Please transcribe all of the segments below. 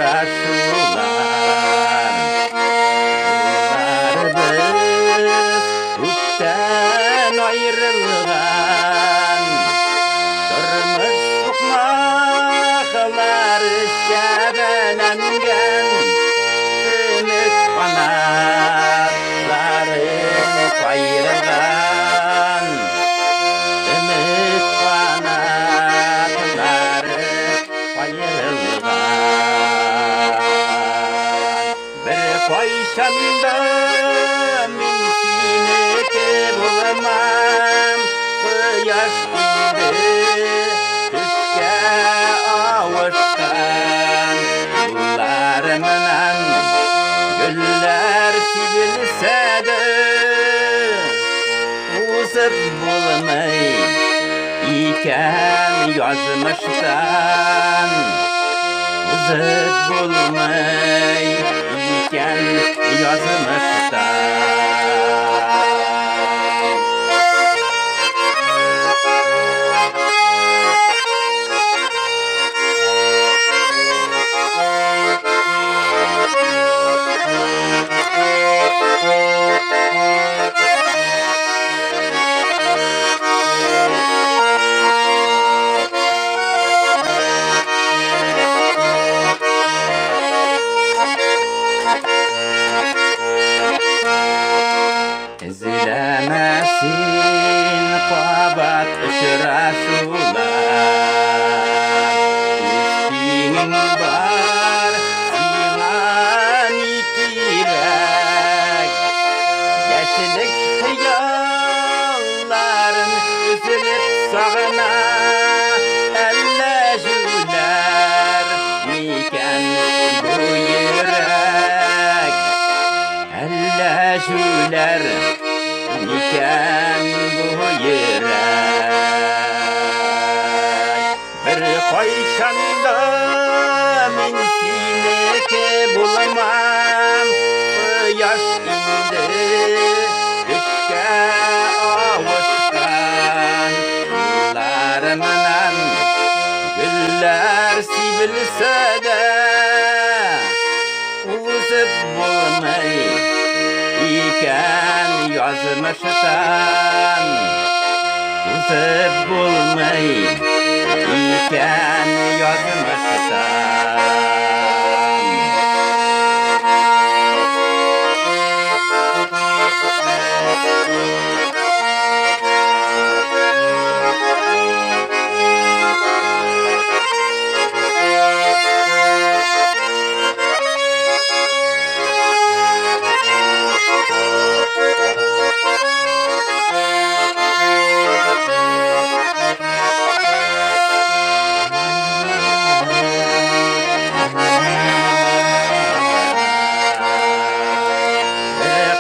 Ular biz üstten ayrılgan, durmuş sokmaklar şebelengen, ümit kanatların ayrılgan, ümit kanatları ayrılgan. Bir koyşanda min sineke bulamam, kıyaş indi düşke avuşkan, yollarımdan güller sivilse de Узып булмый икән язмыштан, Узып булмый икән язмыштан. Izlemesin kabat uçraşular, üstünün var sinan ikirek, yaşlık hıyalların üzülüp sağına, ellejüler miken bu yürek, ellejüler miken bu yürek. Bir koyşanda min sineke bulamam, kıyaş indi düşke avuşkan, yollarımdan güller sivilse de Узып булмый икән язмыштан, Узып булмый икән язмыштан.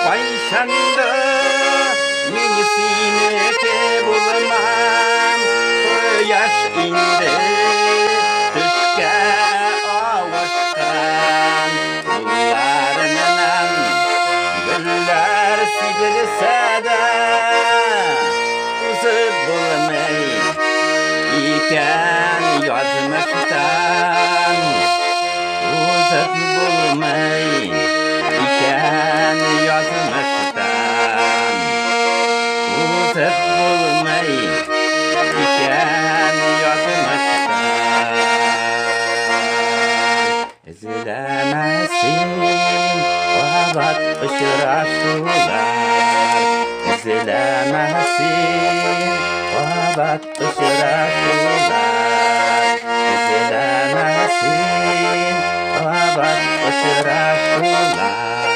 Koyşanda min sineke bulamam, kıyaş indi düşke avuşkan, yollarımdan güller sivilse de Узып булмый икәn язмыштан, Узып булмый икән язмыштан, Узып булмый икән язмыштан. Izlemesin kabat uçraşular, izlemesin kabat uçraşular, izlemesin kabat uçraşular.